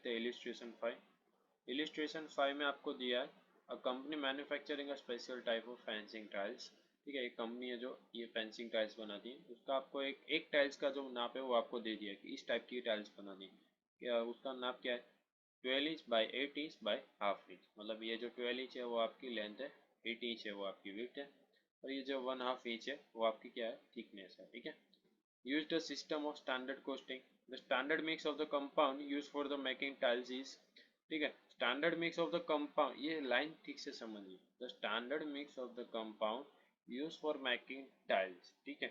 देखते हैं illustration 5। Illustration 5 में आपको दिया है a company manufacturing a special type of fencing tiles. ठीक है, एक कंपनी है जो ये फेंसिंग टाइल्स बनाती है, उसका आपको एक टाइल्स का जो नाप है वो आपको दे दिया है कि इस टाइप की टाइल्स बनानी है। क्या उसका नाप क्या है? 12 inch by 8 inch by half inch. मतलब ये जो 12 इंच है वो आपकी लेंथ है, 8 इंच है वो आपकी विड्थ है, और ये जो 1/2 इंच है वो आपकी क्या है? थिकनेस है। ठीक है। Use the system of standard costing. The standard mix of the compound used for the making tiles is, ठीक है, standard mix of the compound, ये लाइन ठीक से समझिए। The standard mix of the compound used for making tiles, ठीक है,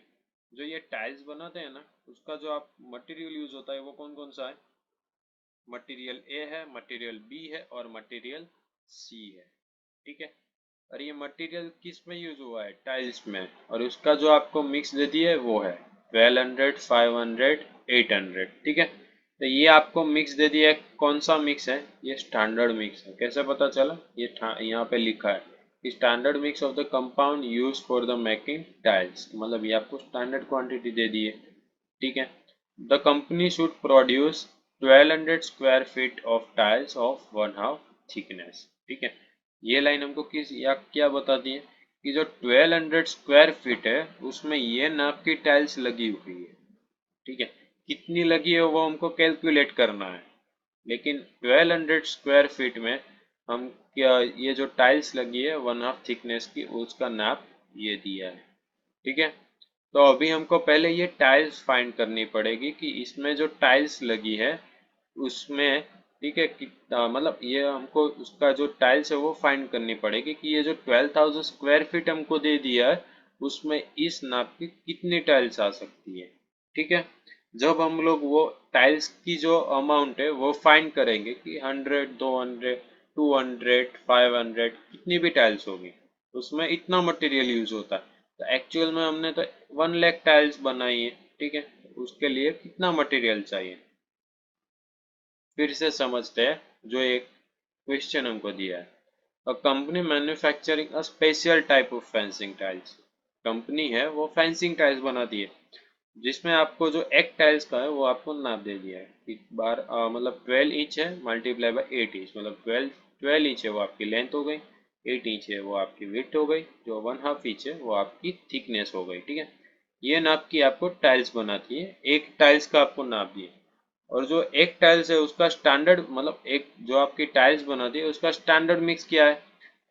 जो ये टाइल्स बनाते हैं ना, उसका जो आप मटेरियल यूज होता है वो कौन कौन सा है? मटेरियल ए है, मटेरियल बी है और मटेरियल सी है। ठीक है, और ये मटेरियल किस में यूज हुआ है? टाइल्स में। और उसका जो आपको मिक्स दे दिया है वो है 1200, 500, 800। ठीक है, तो ये आपको मिक्स दे दिया है। कौन सा मिक्स है? ये स्टैंडर्ड मिक्स है। कैसे पता चला? ये यहाँ पे लिखा है standard mix of the compound use for the making tiles, मतलब ये आपको स्टैंडर्ड क्वांटिटी दे दी है। ठीक है, the company should produce 1200 square feet of tiles of 1/2 thickness. ठीक है, ये लाइन हमको किस या क्या बताती है कि जो 1200 स्क्वायर फीट है उसमें ये नाप की टाइल्स लगी हुई है। ठीक है, कितनी लगी है वो हमको कैलकुलेट करना है, लेकिन 1200 स्क्वायर फीट में हम क्या ये जो टाइल्स लगी है 1/2 थिकनेस की उसका नाप ये दिया है। ठीक है, तो अभी हमको पहले ये टाइल्स फाइंड करनी पड़ेगी कि इसमें जो टाइल्स लगी है उसमें, ठीक है, कितना, मतलब ये हमको उसका जो टाइल्स है वो फाइंड करनी पड़ेगी कि ये जो 12,000 स्क्वायर फीट हमको दे दिया है उसमें इस नाप की कितनी टाइल्स आ सकती है। ठीक है, जब हम लोग वो टाइल्स की जो अमाउंट है वो फाइंड करेंगे कि 100, 200, 200, 500 कितनी भी टाइल्स होगी उसमें इतना मटेरियल यूज होता है। तो एक्चुअल में हमने तो 1 लाख टाइल्स बनाई है। ठीक है, उसके लिए कितना मटेरियल चाहिए फिर से समझते हैं। जो एक क्वेश्चन हमको दिया है, a company manufacturing a special type of fencing tiles. Company है वो फेंसिंग टाइल्स बनाती है, जिसमें आपको जो एक टाइल्स का है वो आपको नाप दे दिया है कि बार मतलब 12 इंच है मल्टीप्लाई बाई 8 इंच, मतलब 12 इंच है वो आपकी लेंथ हो गई, 8 इंच है वो आपकी विड्थ हो गई, जो 1/2 इंच है वो आपकी थिकनेस हो गई। ठीक है, ये नाप की आपको टाइल्स बनाती है, एक टाइल्स का आपको नाप दिए। और जो एक टाइल्स है उसका स्टैंडर्ड, मतलब एक जो आपकी टाइल्स बनाती है उसका स्टैंडर्ड मिक्स क्या है?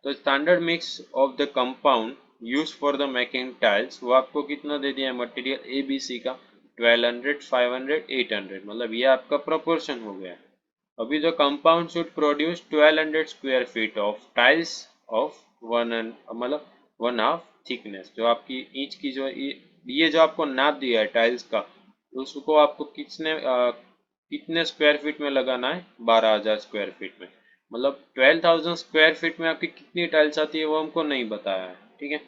तो standard mix of the compound use for the making tiles वो आपको कितना दे दिया है? मटेरियल ए बी सी का 1200, 500, 800, मतलब ये आपका प्रोपोर्शन हो गया। अभी जो compound should produce 1200 square feet of tiles of मतलब 1/2 थिकनेस, जो आपकी इंच की जो ये जो आपको नाप दिया है टाइल्स का, उसको आपको कितने स्क्वायर फीट में लगाना है? 12,000 स्क्वायर फीट में। मतलब 12,000 स्क्वायर फीट में आपकी कितनी टाइल्स आती है वो हमको नहीं बताया है। ठीक है,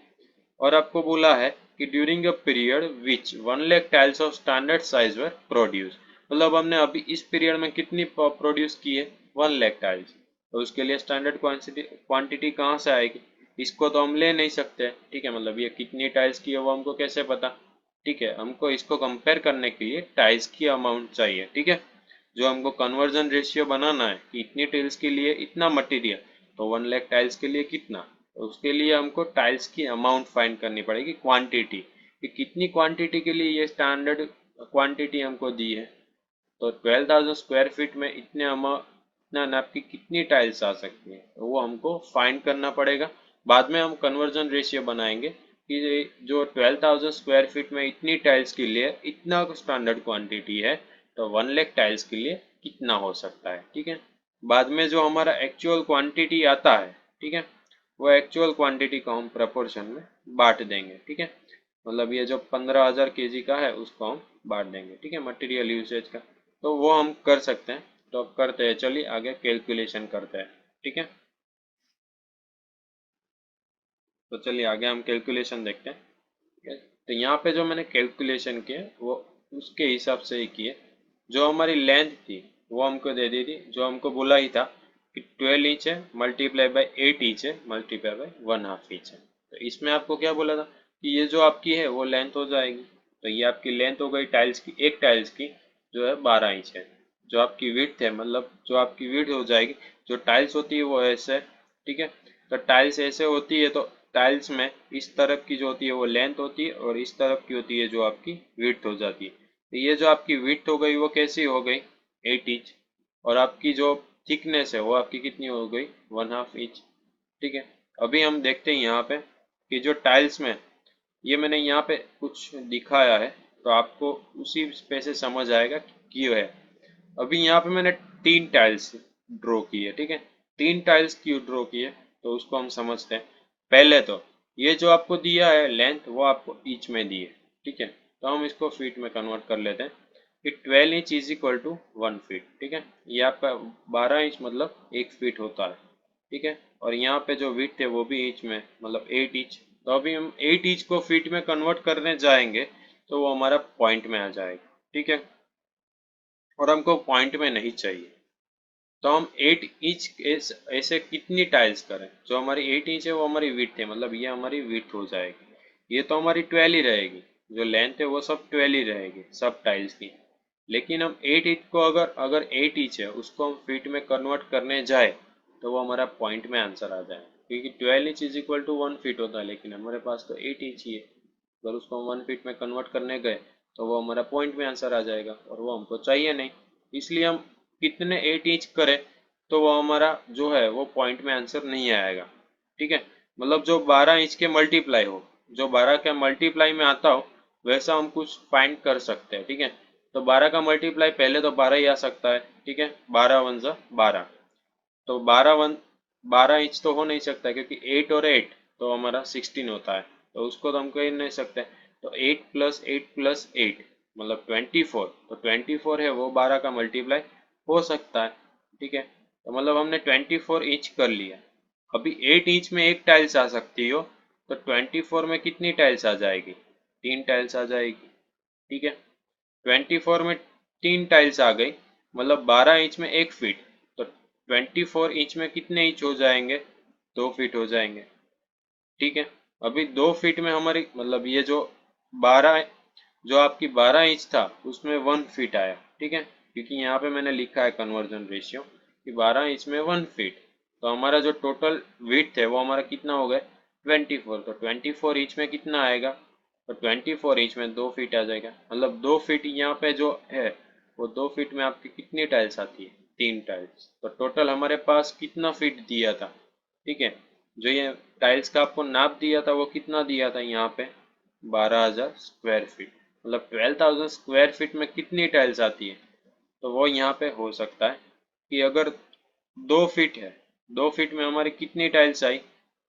और आपको बोला है कि during a period which 1 lakh tiles of standard size were produce, मतलब हमने अभी इस पीरियड में कितनी प्रोड्यूस की है? 1 लाख टाइल्स। तो उसके लिए स्टैंडर्ड क्वांटिटी कहाँ से आएगी? इसको तो हम ले नहीं सकते। ठीक है, मतलब ये कितनी टाइल्स की है वो हमको कैसे पता? ठीक है, हमको इसको कंपेयर करने के लिए टाइल्स की अमाउंट चाहिए। ठीक है, जो हमको कन्वर्जन रेशियो बनाना है कि इतनी टाइल्स के लिए इतना मटेरियल, तो 1 लाख टाइल्स के लिए कितना, तो उसके लिए हमको टाइल्स की अमाउंट फाइंड करनी पड़ेगी, क्वांटिटी, कि कितनी क्वांटिटी के लिए ये स्टैंडर्ड क्वांटिटी हमको दी है। तो 12,000 स्क्वायर फीट में इतना नाप की कितनी टाइल्स आ सकती है, तो वो हमको फाइंड करना पड़ेगा। बाद में हम कन्वर्जन रेशियो बनाएंगे कि जो 12,000 स्क्वायर फीट में इतनी टाइल्स के लिए इतना स्टैंडर्ड क्वांटिटी है, तो 1 लाख टाइल्स के लिए कितना हो सकता है। ठीक है, बाद में जो हमारा एक्चुअल क्वांटिटी आता है, ठीक है, वो एक्चुअल क्वांटिटी को हम प्रपोर्शन में बांट देंगे। ठीक है, मतलब ये जो 15,000 केजी का है उसको हम बांट देंगे। ठीक है, मटेरियल यूसेज का, तो वो हम कर सकते हैं। तो अब करते हैं, चलिए आगे कैलकुलेशन करते हैं। ठीक है, तो चलिए आगे हम कैलकुलेशन देखते हैं। ठीक है? तो यहाँ पे जो मैंने कैलकुलेशन किए वो उसके हिसाब से ही किए। जो हमारी लेंथ थी वो हमको दे दी थी, जो हमको बोला ही था कि 12 इंच है मल्टीप्लाई बाई 8 इंच है मल्टीप्लाई बाई 1/2 इंच है। तो इसमें आपको क्या बोला था कि ये जो आपकी है वो लेंथ हो जाएगी। तो ये आपकी लेंथ हो गई टाइल्स की, एक टाइल्स की जो है 12 इंच है। जो आपकी विड्थ है, मतलब जो आपकी विड्थ हो जाएगी, जो टाइल्स होती है वो ऐसे है, ठीक है। तो टाइल्स ऐसे होती है, तो टाइल्स में इस तरफ की जो होती है वो लेंथ होती है और इस तरफ की होती है जो आपकी विड्थ हो जाती है। तो ये जो आपकी विड्थ हो गई वो कैसी हो गई, 8 इंच, और आपकी जो थिकनेस है वो आपकी कितनी हो गई, 1/2 इंच, ठीक है। अभी हम देखते हैं यहाँ पे कि जो टाइल्स में, ये मैंने यहाँ पे कुछ दिखाया है, तो आपको उसी पे से समझ आएगा कि क्यों है। अभी यहाँ पे मैंने 3 टाइल्स ड्रॉ की है, ठीक है। 3 टाइल्स क्यों ड्रॉ की है, तो उसको हम समझते हैं। पहले तो ये जो आपको दिया है लेंथ, वो आपको इंच में दी है, ठीक है। तो हम इसको फीट में कन्वर्ट कर लेते हैं कि 12 inch is equal to 1 feet, ठीक है। ये आपका 12 इंच मतलब 1 फीट होता है, ठीक है। और यहाँ पे जो विड्थ है वो भी इंच में, मतलब 8 इंच। तो अभी हम 8 इंच को फीट में कन्वर्ट करने जाएंगे तो वो हमारा पॉइंट में आ जाएगा, ठीक है। और हमको पॉइंट में नहीं चाहिए, तो हम 8 इंच ऐसे कितनी टाइल्स करें। जो हमारी 8 इंच है वो हमारी विड्थ है, मतलब ये हमारी विड्थ हो जाएगी। ये तो हमारी 12 ही रहेगी, जो लेंथ है वो सब 12 ही रहेगी सब टाइल्स की। लेकिन हम 8 इंच को अगर अगर 8 इंच है उसको हम फीट में कन्वर्ट करने जाए तो वो हमारा पॉइंट में आंसर आ जाए, क्योंकि 12 inch is equal to 1 feet होता है, लेकिन हमारे पास तो 8 इंच ही है। अगर उसको हम 1 फीट में कन्वर्ट करने गए तो वो हमारा पॉइंट में आंसर आ जाएगा, और वो हमको चाहिए नहीं। इसलिए हम कितने 8 इंच करें तो वो हमारा जो है वो पॉइंट में आंसर नहीं आएगा, ठीक है। मतलब जो 12 इंच के मल्टीप्लाई हो, जो 12 के मल्टीप्लाई में आता हो, वैसा हम कुछ फाइंड कर सकते हैं, ठीक है। तो 12 का मल्टीप्लाई पहले तो 12 ही आ सकता है, ठीक है। 12 × 1 = 12, तो 12 इंच तो हो नहीं सकता, क्योंकि 8 और 8 तो हमारा 16 होता है, तो उसको तो हम कह नहीं सकते। तो 8 + 8 + 8 मतलब 24, तो 24 है वो 12 का मल्टीप्लाई हो सकता है, ठीक है। तो मतलब हमने 24 इंच कर लिया। अभी 8 इंच में एक टाइल्स आ सकती हो, तो 24 में कितनी टाइल्स आ जाएगी, 3 टाइल्स आ जाएगी, ठीक है। 24 में 3 टाइल्स आ गई, मतलब 12 इंच में 1 फीट, तो 24 इंच में कितने इंच हो जाएंगे, 2 फीट हो जाएंगे, ठीक है। अभी 2 फीट में हमारी, मतलब ये जो 12, जो आपकी 12 इंच था उसमें 1 फीट आया, ठीक है। क्योंकि यहाँ पे मैंने लिखा है कन्वर्जन रेशियो कि 12 इंच में 1 फीट, तो हमारा जो टोटल विड्थ है वो हमारा कितना हो गया, 24। तो 24 इंच में कितना आएगा, तो 24 इंच में 2 फीट आ जाएगा, मतलब 2 फीट यहाँ पे जो है वो 2 फीट में आपकी कितनी टाइल्स आती है, 3 टाइल्स। तो टोटल हमारे पास कितना फीट दिया था, ठीक है। जो ये टाइल्स का आपको नाप दिया था वो कितना दिया था यहाँ पे, 12,000 स्क्वायर फीट, मतलब 12,000 स्क्वायर फीट में कितनी टाइल्स आती है। तो वो यहाँ पे हो सकता है कि अगर 2 फीट है, 2 फीट में हमारी कितनी टाइल्स आई,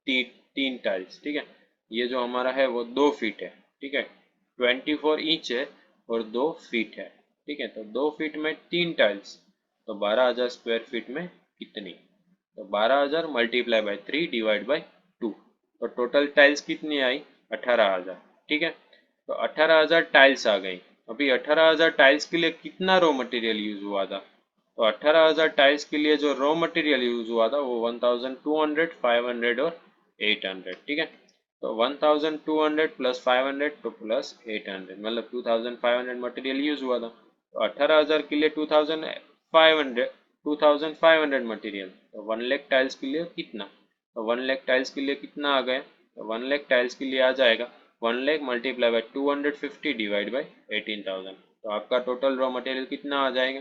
3 टाइल्स, ठीक है। ये जो हमारा है वो 2 फीट है, ठीक है। 24 इंच है और 2 फीट है, ठीक है। तो 2 फीट में 3 टाइल्स, तो 12,000 स्क्वायर फीट में कितनी, तो 12,000 मल्टीप्लाई बाई 3 डिवाइड बाई 2, तो टोटल टाइल्स कितनी आई, 18,000, ठीक है। तो 18,000 टाइल्स आ गई। अभी 18,000 टाइल्स के लिए कितना रॉ मटेरियल यूज हुआ था, तो 18,000 टाइल्स के लिए जो रॉ मटेरियल यूज हुआ था वो 1,200, 500 और 800, ठीक है। तो 1,200 प्लस 500 तो प्लस 800, मतलब 2,500 मटेरियल यूज हुआ था। तो 18,000 के लिए 2,500 मटेरियल, तो 1 लाख टाइल्स के लिए कितना, तो 1 लाख टाइल्स के लिए कितना आ गया, तो 1 लाख टाइल्स के लिए आ जाएगा 1 lakh multiply by 250 divide by 18,000, तो आपका टोटल रॉ मटेरियल कितना आ जाएगा,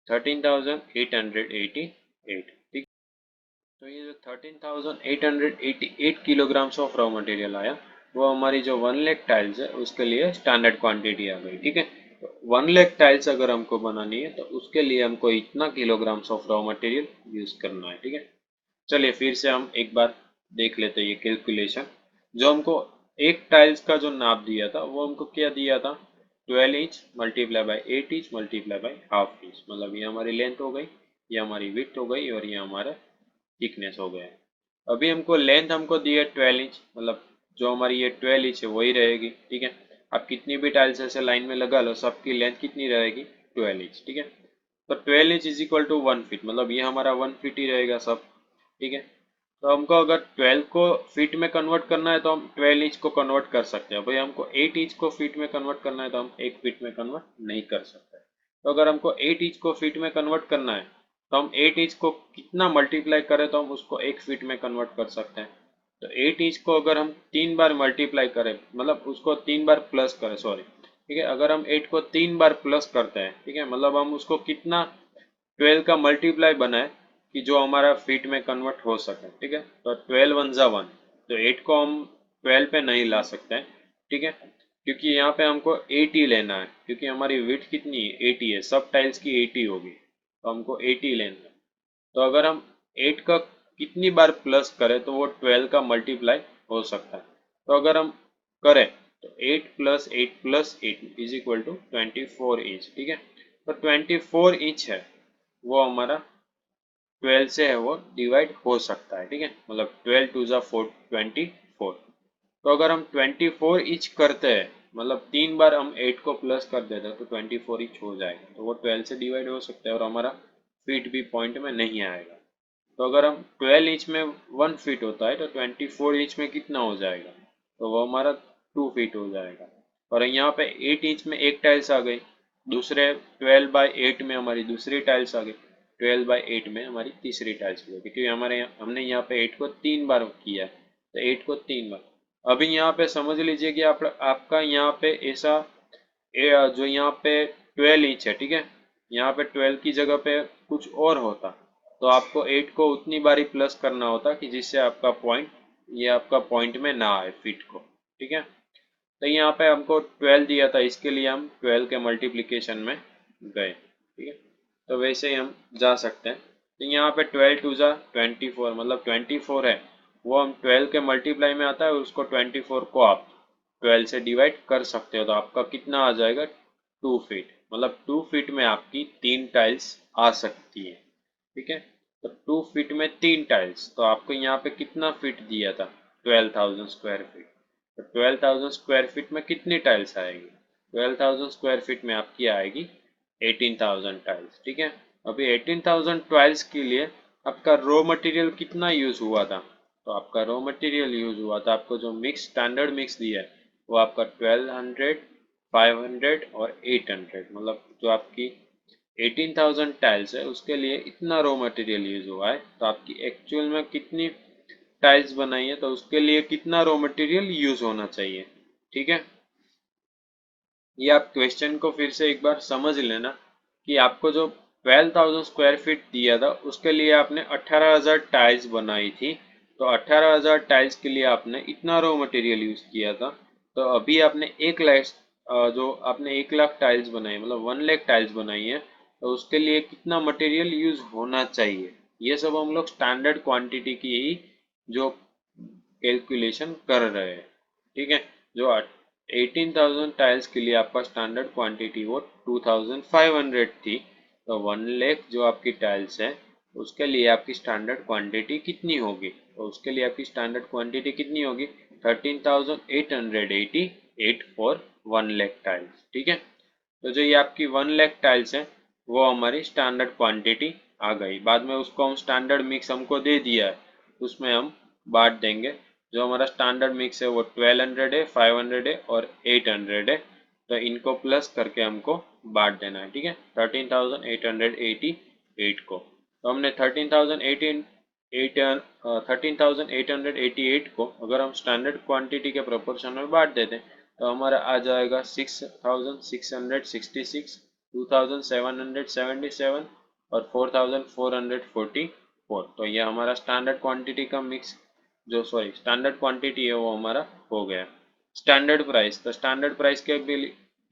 13,888, ठीक। तो ये जो 13,888 किलोग्राम्स ऑफ रॉ मटेरियल आया, वो हमारी जो 1 लाख टाइल्स है उसके लिए स्टैंडर्ड क्वांटिटी आ गई, ठीक है। तो 1 लाख टाइल्स अगर हमको बनानी है तो उसके लिए हमको इतना kilograms of raw material use करना है, ठीक है। चलिए फिर से हम एक बार देख लेते हैं ये कैलकुलेशन। जो हमको एक टाइल्स का जो नाप दिया था वो हमको क्या दिया था, 12 inch multiply by 8 inch multiply by half inch, मतलब ये हमारी लेंथ हो गई, ये हमारी विड्थ हो गई, और ये हमारा थिकनेस हो गया है। अभी हमको लेंथ हमको दी है 12 इंच, मतलब जो हमारी ये 12 इंच है वही रहेगी, ठीक है। आप कितनी भी टाइल्स ऐसे लाइन में लगा लो, सबकी लेंथ कितनी रहेगी, 12 इंच, ठीक है। तो 12 inch is equal to 1 feet, मतलब ये हमारा 1 फीट ही रहेगा सब, ठीक है। तो हमको अगर 12 को फीट में कन्वर्ट करना है तो हम 12 इंच को कन्वर्ट कर सकते हैं। भाई हमको 8 इंच को फीट में कन्वर्ट करना है तो हम 1 फीट में कन्वर्ट नहीं कर सकते। तो अगर हमको 8 इंच को फीट में कन्वर्ट करना है तो हम 8 इंच को कितना मल्टीप्लाई करें तो हम उसको 1 फीट में कन्वर्ट कर सकते हैं। तो 8 इंच को अगर हम 3 बार मल्टीप्लाई करें, मतलब उसको 3 बार प्लस करें, सॉरी, ठीक है, अगर हम 8 को 3 बार प्लस करते हैं, ठीक है, मतलब हम उसको कितना 12 का मल्टीप्लाई बनाए कि जो हमारा फीट में कन्वर्ट हो सके, ठीक है। तो 12 वन जा 1, तो 8 को हम 12 पे नहीं ला सकते हैं, ठीक है, क्योंकि यहाँ पे हमको 80 लेना है, क्योंकि हमारी विड्थ कितनी है, 80 है, सब टाइल्स की 80 होगी, तो हमको 80 लेना है। तो अगर हम 8 का कितनी बार प्लस करें तो वो 12 का मल्टीप्लाई हो सकता है। तो अगर हम करें तो 8 plus 8 plus 8 is equal to 24 inch, ठीक है। तो 24 इंच है वो हमारा 12 से है वो डिवाइड हो सकता है, ठीक है, मतलब 12 टू जा 4 24। तो अगर हम 24 इंच करते हैं, मतलब 3 बार हम 8 को प्लस कर देते हैं तो 24 इंच हो जाएगा, तो वो 12 से डिवाइड हो सकता है और हमारा फीट भी पॉइंट में नहीं आएगा। तो अगर हम 12 इंच में 1 फीट होता है तो 24 इंच में कितना हो जाएगा, तो वो हमारा 2 फीट हो जाएगा। और यहाँ पे 8 इंच में एक टाइल्स आ गई, दूसरे 12 बाई 8 में हमारी दूसरी टाइल्स आ गई, 12 बाई 8 में हमारी तीसरी टाइल्स हो गई, क्योंकि हमने यहाँ पे 8 को 3 बार किया है, तो 8 को 3 बार। अभी यहाँ पे समझ लीजिए कि आपका यहाँ पे ऐसा जो यहाँ पे 12 इंच है, ठीक है, यहाँ पे 12 की जगह पे कुछ और होता तो आपको 8 को उतनी बारी प्लस करना होता कि जिससे आपका पॉइंट, ये आपका पॉइंट में ना आए फीट को, ठीक है। तो यहाँ पे हमको 12 दिया था, इसके लिए हम 12 के मल्टीप्लिकेशन में गए, ठीक है। तो वैसे ही हम जा सकते हैं। तो यहाँ पे 12 टू जा 24, मतलब 24 है वो हम 12 के मल्टीप्लाई में आता है, उसको 24 को आप 12 से डिवाइड कर सकते हो, तो आपका कितना आ जाएगा 2 फीट, मतलब 2 फीट में आपकी 3 टाइल्स आ सकती है, ठीक है। तो 2 फीट में 3 टाइल्स, तो आपको यहाँ पे कितना फीट दिया था, 12,000 स्क्वायर फीट। तो 12,000 स्क्वायर फीट में कितनी टाइल्स आएगी, 12,000 स्क्वायर फीट में आपकी आएगी 18,000 टाइल्स, ठीक है। अभी 18,000 टाइल्स के लिए आपका रॉ मटेरियल कितना यूज हुआ था, तो आपका रॉ मटेरियल यूज हुआ था, आपको जो मिक्स स्टैंडर्ड मिक्स दिया है वो आपका 1200, 500 और 800, मतलब जो आपकी 18,000 टाइल्स है उसके लिए इतना रॉ मटेरियल यूज हुआ है, तो आपकी एक्चुअल में कितनी टाइल्स बनाई है तो उसके लिए कितना रॉ मटेरियल यूज होना चाहिए, ठीक है। ये आप क्वेश्चन को फिर से एक बार समझ लेना कि आपको जो 12,000 स्क्वायर फीट दिया था उसके लिए आपने 18,000 टाइल्स बनाई थी, तो 18,000 टाइल्स के लिए आपने इतना रॉ मटेरियल यूज किया था। तो अभी आपने 1 लाख, जो आपने 1 लाख टाइल्स बनाई, मतलब 1 लाख टाइल्स बनाई है, तो उसके लिए कितना मटेरियल यूज होना चाहिए, ये सब हम लोग स्टैंडर्ड क्वांटिटी की ही जो कैलकुलेशन कर रहे हैं, ठीक है। जो 18,000 टाइल्स के लिए आपका स्टैंडर्ड क्वांटिटी वो 2,500 थी, तो 1 लाख जो आपकी टाइल्स है उसके लिए आपकी स्टैंडर्ड क्वांटिटी कितनी होगी, तो उसके लिए आपकी स्टैंडर्ड क्वांटिटी कितनी होगी, 13,888 फॉर 1 लाख टाइल्स, ठीक है। तो जो ये आपकी 1 लाख टाइल्स है वो हमारी स्टैंडर्ड क्वांटिटी आ गई। बाद में उसको हम स्टैंडर्ड मिक्स हमको दे दिया है, उसमें हम बांट देंगे। जो हमारा स्टैंडर्ड मिक्स है वो 1200 है, 500 है और 800 है, तो इनको प्लस करके हमको बांट देना है, ठीक है, 13,888 को। तो हमने 13,888 को अगर हम स्टैंडर्ड क्वांटिटी के प्रोपोर्शन में बांट देते हैं तो हमारा आ जाएगा 6,666, 2,777 और 4,444। तो ये हमारा स्टैंडर्ड क्वांटिटी का मिक्स, जो सॉरी स्टैंडर्ड क्वांटिटी है वो हमारा हो गया। स्टैंडर्ड प्राइस, तो स्टैंडर्ड प्राइस के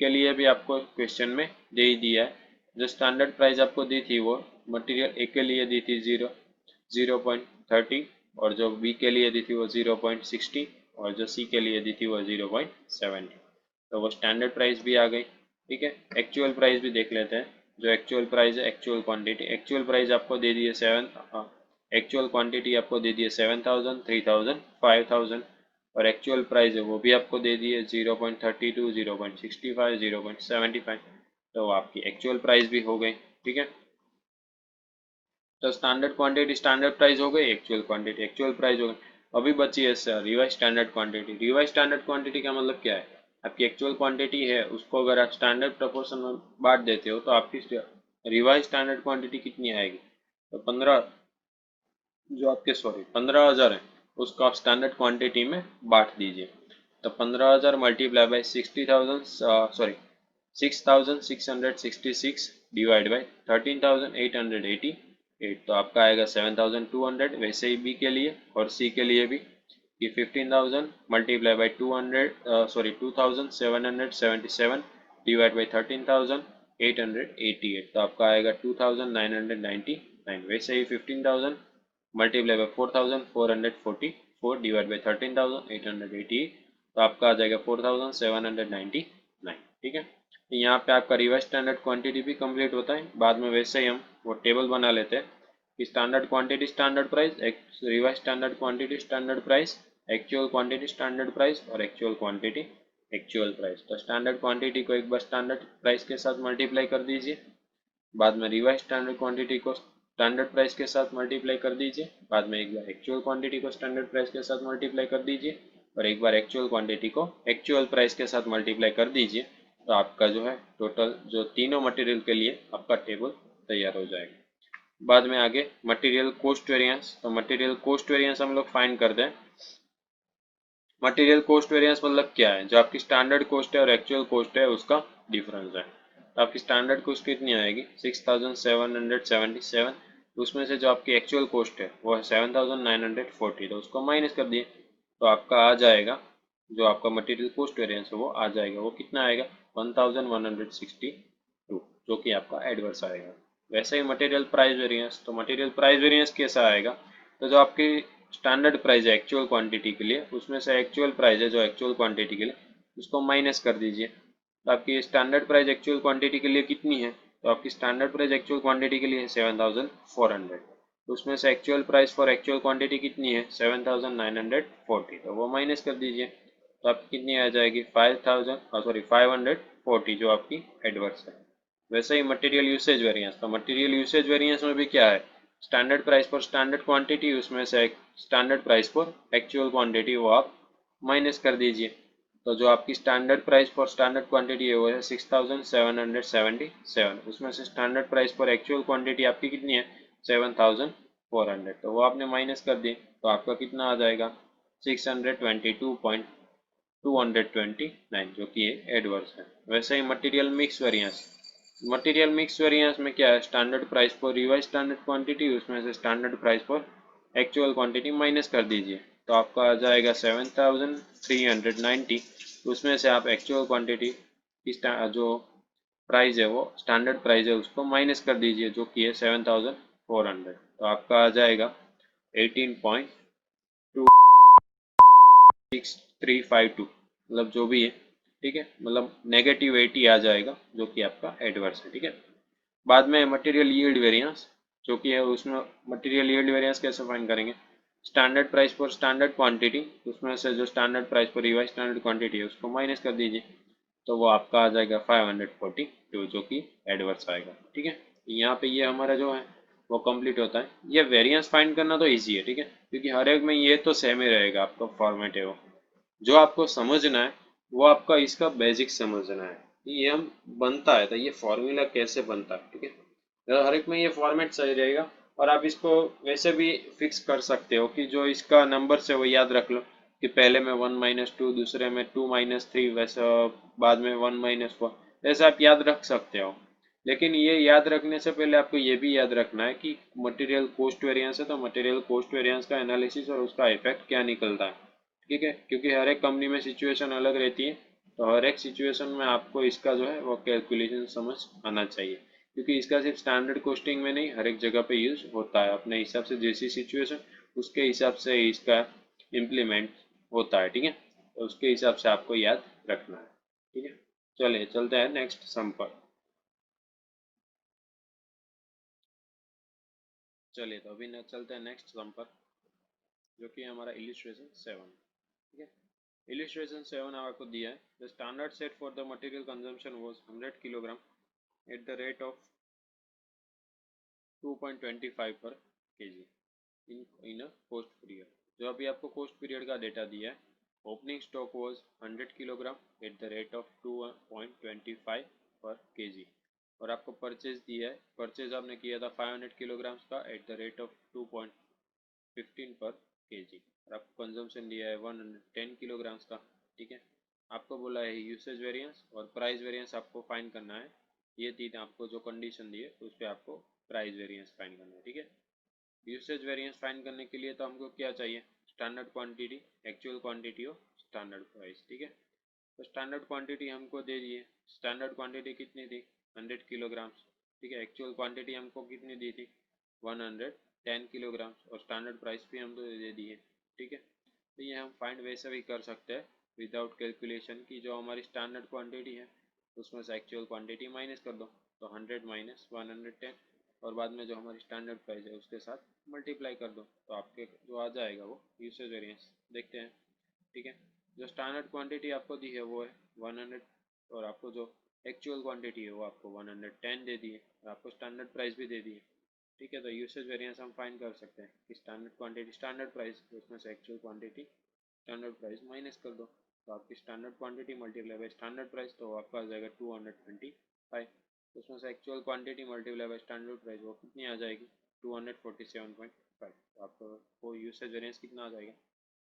लिए भी आपको क्वेश्चन में दे ही दिया है। जो स्टैंडर्ड प्राइस आपको दी थी वो मटेरियल ए के लिए दी थी 0.30, और जो बी के लिए दी थी वो 0.60, और जो सी के लिए दी थी वो 0.70। तो वो स्टैंडर्ड प्राइस भी आ गई, ठीक है। एक्चुअल प्राइस भी देख लेते हैं। जो एक्चुअल प्राइस है, एक्चुअल क्वांटिटी, एक्चुअल प्राइस आपको दे दी है एक्चुअल क्वांटिटी आपको दे दी है 7,000, 3,000, 5,000, और एक्चुअल प्राइस है वो भी आपको दे दी है 0.32, 0.65, 0.75। तो आपकी एक्चुअल प्राइस भी हो गई, ठीक है। तो स्टैंडर्ड क्वांटिटी स्टैंडर्ड प्राइस हो गई, एक्चुअल क्वांटिटी एक्चुअल प्राइस हो गई। अभी बची है sir revise standard quantity. Revise standard quantity का मतलब क्या है, आपकी एक्चुअल क्वांटिटी है उसको अगर आप स्टैंडर्ड प्रपोर्शन में बांट देते हो तो आपकी रिवाइज स्टैंडर्ड क्वांटिटी कितनी आएगी? तो 15, जो आपके 15,000 है उसको आप स्टैंडर्ड क्वांटिटी में बांट दीजिए। तो 15,000 multiply by 60,000, sorry 6,666 divide by 13,888, तो आपका आएगा 7,200। वैसे ही बी के लिए और सी के लिए भी कि 15,000 मल्टीप्लाई बाई 2,777 डिवाइड बाई 13,888, तो आपका आएगा 2,999। वैसे ही 15,000 मल्टीप्लाई बाई 4,444 डिवाइड बाई 13,888, तो आपका आ जाएगा 4,799। ठीक है, तो यहाँ पे आपका रिवर्स स्टैंडर्ड क्वांटिटी भी कंप्लीट होता है। बाद में वैसे ही हम वो टेबल बना लेते हैं कि standard quantity standard price, reverse standard quantity standard price, actual quantity standard price और एक्चुअल क्वांटिटी एक्चुअल प्राइस। तो स्टैंडर्ड क्वांटिटी को एक बार स्टैंडर्ड प्राइस के साथ मल्टीप्लाई कर दीजिए, बाद में रिवाइज स्टैंडर्ड क्वांटिटी को स्टैंडर्ड प्राइस के साथ मल्टीप्लाई कर दीजिए, बाद में एक बार एक्चुअल क्वांटिटी को स्टैंडर्ड प्राइस के साथ मल्टीप्लाई कर दीजिए और एक बार एक्चुअल क्वांटिटी को एक्चुअल प्राइस के साथ मल्टीप्लाई कर दीजिए। तो आपका जो है टोटल जो तीनों मटेरियल के लिए आपका टेबल तैयार हो जाएगा। बाद में आगे मटेरियल कॉस्ट वेरिएंस, तो मटेरियल कॉस्ट वेरिएंस हम लोग फाइंड कर दें। मटेरियल कॉस्ट वेरिएंस मतलब क्या है? जो आपकी स्टैंडर्ड कॉस्ट है और एक्चुअल कॉस्ट है उसका डिफरेंस है। तो आपकी स्टैंडर्ड कॉस्ट कितनी आएगी? 6,777। उसमें से जो आपकी एक्चुअल कॉस्ट है वो है 7,940, तो उसको माइनस कर दिए तो आपका आ जाएगा, जो आपका मटेरियल कॉस्ट वेरिएंस है वो आ जाएगा। वो कितना आएगा? 1,162, जो कि आपका एडवर्स आएगा। वैसे ही मटेरियल प्राइस वेरिएंस, तो मटेरियल प्राइस वेरिएंस कैसा आएगा? तो जो आपकी स्टैंडर्ड प्राइस है एक्चुअल क्वांटिटी के लिए, उसमें से एक्चुअल प्राइस है जो एक्चुअल क्वांटिटी के लिए, उसको माइनस कर दीजिए। तो आपकी स्टैंडर्ड प्राइस एक्चुअल क्वांटिटी के लिए कितनी है? तो आपकी स्टैंडर्ड प्राइस एक्चुअल क्वांटिटी के लिए है 7,400। तो उसमें से actual price for actual quantity कितनी है? 7,940, तो वो माइनस कर दीजिए तो आपकी कितनी आ जाएगी? 540, जो आपकी एडवर्स है। वैसे ही मटेरियल यूसेज वेरिएंस, तो मटेरियल यूसेज वेरिएंस में भी क्या है? Standard price for standard quantity, उसमें से standard price for actual quantity वो आप माइनस कर दीजिए। तो जो आपकी standard price for standard quantity है वो है 6,777, उसमें से standard price for actual quantity आपकी कितनी है? 7,400, तो वो आपने माइनस कर दी तो आपका कितना आ जाएगा? 622.229, जो कि एडवर्स है। वैसे ही material mix variance, material mix variance में क्या है? Standard price for revise standard quantity, उसमें से standard price for actual quantity minus कर दीजिए तो आपका आ जाएगा 7,390। उसमें से आप एक्चुअल क्वांटिटी की जो प्राइस है वो स्टैंडर्ड प्राइस है उसको माइनस कर दीजिए, जो कि है 7,400, तो आपका आ जाएगा 18.26352, मतलब जो भी है, ठीक है, मतलब -80 आ जाएगा, जो कि आपका एडवर्स है। ठीक है, बाद में मटेरियल यील्ड वेरिएंस, जो कि है उसमें मटेरियल यील्ड वेरिएंस कैसे फाइंड करेंगे? Standard price for standard quantity, उसमें से जो standard price for revise standard quantity है उसको माइनस कर दीजिए तो वो आपका आ जाएगा 542, जो कि एडवर्स आएगा। ठीक है, यहाँ पे ये हमारा जो है वो कंप्लीट होता है। ये वेरिएंस फाइंड करना तो ईजी है, ठीक है, क्योंकि हर एक में ये तो सेम ही रहेगा, आपका फॉर्मेट है वो। जो आपको समझना है वो आपका इसका बेसिक समझना है, ये हम बनता है तो ये फॉर्मूला कैसे बनता है। ठीक है, तो हर एक में ये फॉर्मेट सही रहेगा और आप इसको वैसे भी फिक्स कर सकते हो कि जो इसका नंबर से वो याद रख लो कि पहले में 1 - 2, दूसरे में 2 - 3, वैसा बाद में 1 - 4, ऐसा आप याद रख सकते हो। लेकिन ये याद रखने से पहले आपको ये भी याद रखना है कि मटेरियल कॉस्ट वेरिएंस है तो मटेरियल कॉस्ट वेरिएंस का एनालिसिस और उसका इफेक्ट क्या निकलता है। ठीक है, क्योंकि हर एक कंपनी में सिचुएशन अलग रहती है, तो हर एक सिचुएशन में आपको इसका जो है वो कैलकुलेशन समझ आना चाहिए, क्योंकि इसका सिर्फ स्टैंडर्ड कॉस्टिंग में नहीं हर एक जगह पे यूज होता है। अपने हिसाब से जैसी सिचुएशन उसके हिसाब से इसका इम्प्लीमेंट होता है। ठीक है, तो उसके हिसाब से आपको याद रखना है। ठीक है, चलिए चलते हैं नेक्स्ट सम पर। चलिए तो अभी चलते हैं नेक्स्ट सम पर, जो कि हमारा इलिस्ट्रेशन 7। ठीक है, इलिस्ट्रेशन 7 आपको दिया है। The standard set for the material consumption was 100 kilogram eight the rate of 2.25 पर KG in a coast period. जो अभी आपको कोस्ट पीरियड का डेटा दिया है opening stock was 100 kilogram eight the rate of 2.25 पर केजी, और आपको परचेज दिया है, परचेज आपने किया था 500 किलोग्राम्स का एट द रेट ऑफ 2.15 पर केजी, और आपको कंजम्पशन दिया है 110 किलोग्राम्स का। ठीक है, आपको बोला है यूसेज वेरिएंस और प्राइस वेरिएंस आपको फाइंड करना है। ये तीन आपको जो कंडीशन दी है उस पर आपको प्राइस वेरिएंस फाइंड करना है। ठीक है, यूसेज वेरिएंस फाइंड करने के लिए तो हमको क्या चाहिए, स्टैंडर्ड क्वांटिटी, एक्चुअल क्वांटिटी और स्टैंडर्ड प्राइस। ठीक है, तो स्टैंडर्ड क्वांटिटी हमको दे दी है, स्टैंडर्ड क्वांटिटी कितनी थी 100 किलोग्राम्स। ठीक है, एक्चुअल क्वांटिटी हमको कितनी दी थी 110 किलोग्राम्स, और स्टैंडर्ड प्राइस भी हमको दे दी है। ठीक है, तो ये हम फाइंड वैसे भी कर सकते हैं विदाउट कैलकुलेशन की, जो हमारी स्टैंडर्ड क्वांटिटी है उसमें से एक्चुअल क्वांटिटी माइनस कर दो, तो 100 माइनस 110, और बाद में जो हमारी स्टैंडर्ड प्राइस है उसके साथ मल्टीप्लाई कर दो, तो आपके जो आ जाएगा वो यूसेज वेरिएंस। देखते हैं। ठीक है, जो स्टैंडर्ड क्वांटिटी आपको दी है वो है 100, और आपको जो एक्चुअल क्वांटिटी है वो आपको 110 दे दी है, और आपको स्टैंडर्ड प्राइस भी दे दी है। ठीक है, तो यूसेज वेरिएंस हम फाइंड कर सकते हैं कि स्टैंडर्ड क्वांटिटी स्टैंडर्ड प्राइस, उसमें से actual quantity standard price minus कर दो, तो आपकी standard quantity multiply by standard price, तो आपका आ जाएगा 225। उसमें से actual quantity multiply by standard price वो कितनी आ जाएगी 247.5, तो आपको वो यूसेज वेरिएंस कितना आ जाएगा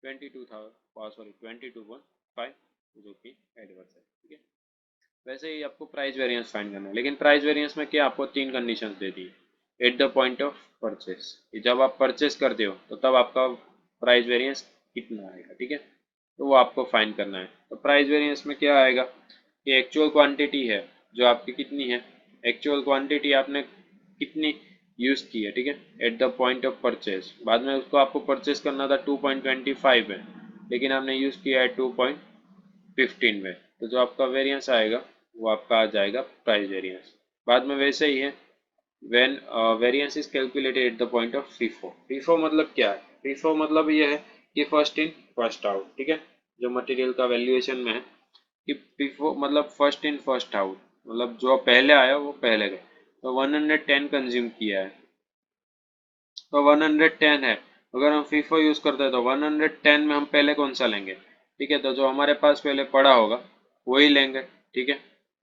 22.5, जो कि एडवर्स है। ठीक है, वैसे ही आपको प्राइस वेरिएंस फाइंड करना है, लेकिन प्राइस वेरिएंस में क्या आपको तीन कंडीशंस दे दी है। Eight the point of purchase, जब आप परचेस करते हो तो तब आपका प्राइस वेरिएंस कितना आएगा। ठीक है, तो वो आपको फाइंड करना है। तो प्राइस वेरिएंस में क्या आएगा कि एक्चुअल क्वांटिटी है जो आपकी कितनी है, एक्चुअल क्वांटिटी आपने कितनी यूज़ की है। ठीक है, eight the point of purchase, बाद में उसको आपको परचेस करना था 2.25 में, लेकिन आपने यूज़ किया है 2.15 में, तो जो आपका वेरिएंस आएगा वो आपका आ जाएगा प्राइस वेरिएंस। बाद में वैसे ही है, when variance is calculated at the point of FIFO। FIFO मतलब क्या है, FIFO मतलब ये है कि फर्स्ट इन फर्स्ट आउट। ठीक है, जो मटेरियल का वैल्यूएशन में है कि FIFO मतलब फर्स्ट इन फर्स्ट आउट, मतलब जो पहले आया वो पहले गए। तो 110 कंज्यूम किया है, तो 110 है, अगर हम FIFO यूज करते हैं तो 110 में हम पहले कौन सा लेंगे। ठीक है, तो जो हमारे पास पहले पड़ा होगा वही लेंगे। ठीक है,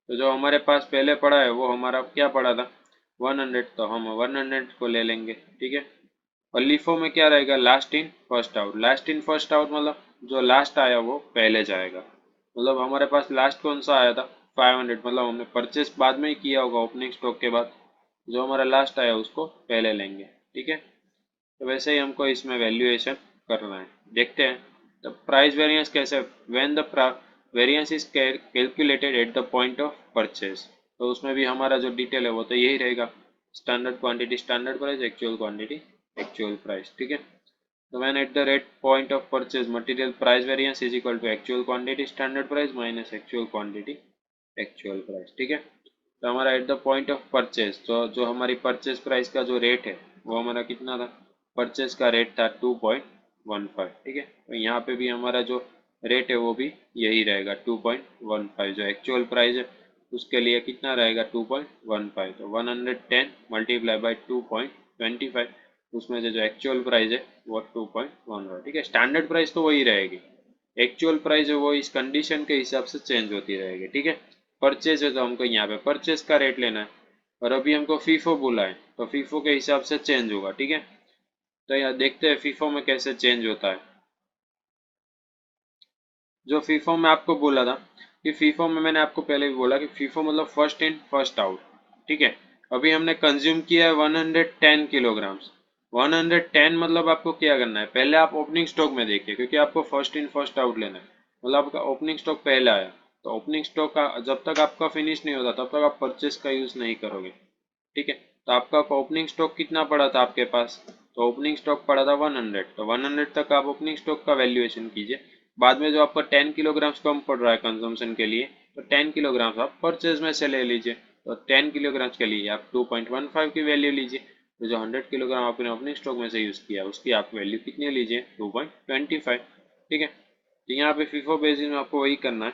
तो जो हमारे पास पहले पड़ा है वो हमारा क्या पड़ा था 100, तो हम 100 को ले लेंगे। ठीक है, और LIFO में क्या रहेगा last in first out. Last in first out मतलब जो लास्ट आया वो पहले जाएगा, मतलब हमारे पास लास्ट कौन सा आया था 500, मतलब हमने परचेस बाद में ही किया होगा ओपनिंग स्टॉक के बाद, जो हमारा लास्ट आया उसको पहले लेंगे। ठीक है, तो वैसे ही हमको इसमें वैल्यूएशन करना है। देखते हैं तो प्राइस वेरिएंस कैसे, when the variance is calculated at the point of purchase, तो उसमें भी हमारा जो डिटेल है वो तो यही रहेगा, standard quantity standard price, actual quantity actual price. ठीक है, तो when at the rate point of purchase material price variance is equal to actual quantity standard price minus actual quantity actual price. ठीक है, तो हमारा at the point of purchase, तो जो हमारी परचेज प्राइस का जो रेट है वो हमारा कितना था, परचेज का रेट था 2.15। ठीक है, तो यहाँ पे भी हमारा जो रेट है वो भी यही रहेगा 2.15, जो एक्चुअल प्राइस है उसके लिए कितना रहेगा 2.15, तो 110 मल्टीप्लाई बाई 2.25, उसमें से जो एक्चुअल प्राइस है वो 2.15। ठीक है, स्टैंडर्ड प्राइस तो वही रहेगी, एक्चुअल प्राइस है वो इस कंडीशन के हिसाब से चेंज होती रहेगी। ठीक है, परचेज है तो हमको यहाँ पे परचेज का रेट लेना है, और अभी हमको फीफो बोला है तो फीफो के हिसाब से चेंज होगा। ठीक है, तो यहाँ देखते हैं फीफो में कैसे चेंज होता है। जो फीफो में आपको बोला था कि फीफो में मैंने आपको पहले भी बोला कि फीफो मतलब फर्स्ट इन फर्स्ट आउट। ठीक है, अभी हमने कंज्यूम किया है 110 किलोग्राम्स। 110 मतलब आपको क्या करना है, पहले आप ओपनिंग स्टॉक में देखिए, क्योंकि आपको फर्स्ट इन फर्स्ट आउट लेना है, मतलब आपका ओपनिंग स्टॉक पहले आया, तो ओपनिंग स्टॉक का जब तक आपका फिनिश नहीं होता तब तक आप परचेस का यूज़ नहीं करोगे। ठीक है, तो आपका ओपनिंग स्टॉक कितना पड़ा था आपके पास, तो ओपनिंग स्टॉक पड़ा था 100, तो 100 तक आप ओपनिंग स्टॉक का वैल्यूएशन कीजिए। बाद में जो आपका 10 किलोग्राम्स कम पड़ रहा है कंजम्पशन के लिए, तो 10 किलोग्राम्स आप परचेज में से ले लीजिए, तो 10 किलोग्राम्स के लिए आप 2.15 की वैल्यू लीजिए, तो जो 100 किलोग्राम आपने ओपनिंग स्टॉक में से यूज़ किया उसकी आप वैल्यू कितनी लीजिए 2.25। ठीक है, तो यहाँ पे फीफो बेसिस में आपको वही करना है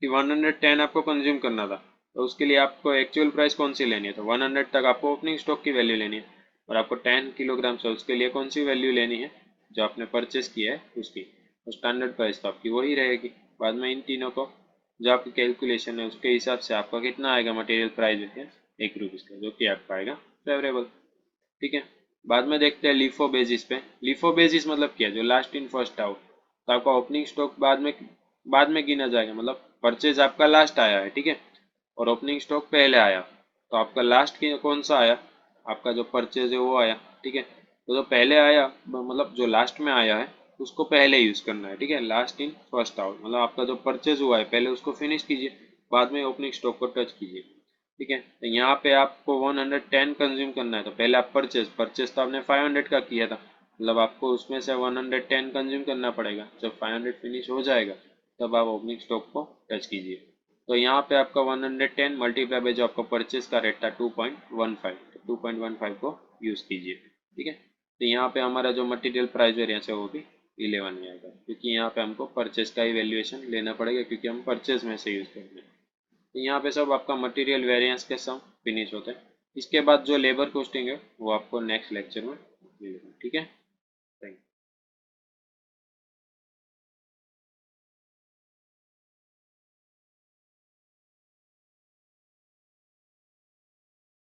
कि 110 आपको कंज्यूम करना था, तो उसके लिए आपको एक्चुअल प्राइस कौन सी लेनी है, तो 100 तक आपको ओपनिंग स्टॉक की वैल्यू लेनी है, और आपको 10 किलोग्राम से उसके लिए कौन सी वैल्यू लेनी है जो आपने परचेस किया है उसकी, और स्टैंडर्ड प्राइस तो आपकी वही रहेगी। बाद में इन तीनों को जो आपकी कैलकुलेशन है उसके हिसाब से आपका कितना आएगा मटेरियल प्राइस वेरिएंस, 1 रुपीज़ का, जो कि आपका आएगा फेवरेबल। ठीक है, बाद में देखते हैं लिफो बेसिस पे। लिफो बेसिस मतलब क्या है, जो लास्ट इन फर्स्ट आउट। तो आपका ओपनिंग स्टॉक बाद में गिना जाएगा, मतलब परचेज आपका लास्ट आया है, ठीक है, और ओपनिंग स्टॉक पहले आया, तो आपका लास्ट कौन सा आया, आपका जो परचेज है वो आया। ठीक है, तो जो पहले आया मतलब जो लास्ट में आया है उसको पहले यूज करना है। ठीक है, लास्ट इन फर्स्ट आउट मतलब आपका जो परचेज हुआ है पहले उसको फिनिश कीजिए, बाद में ओपनिंग स्टॉक को टच कीजिए। ठीक है, तो यहाँ पे आपको 110 कंज्यूम करना है, तो पहले आप परचेज तो आपने 500 का किया था, मतलब आपको उसमें से 110 कंज्यूम करना पड़ेगा। जब 500 फिनिश हो जाएगा तब आप ओपनिंग स्टॉक को टच कीजिए। तो यहाँ पे आपका 110 मल्टीप्लाई बाय जो आपका परचेज का रेट था 2.15, तो 2.15 को यूज़ कीजिए। ठीक है, तो यहाँ पे हमारा जो मटेरियल प्राइस वेरिएंस है वो भी 11 में आएगा, क्योंकि यहाँ पे हमको परचेज का ही वैल्यूएशन लेना पड़ेगा, क्योंकि हम परचेज में से यूज़ करेंगे। तो यहाँ पे सब आपका मटेरियल वेरिएंस के सम फिनिश होते हैं। इसके बाद जो लेबर कॉस्टिंग है वो आपको नेक्स्ट लेक्चर में मिलेगा। ठीक है।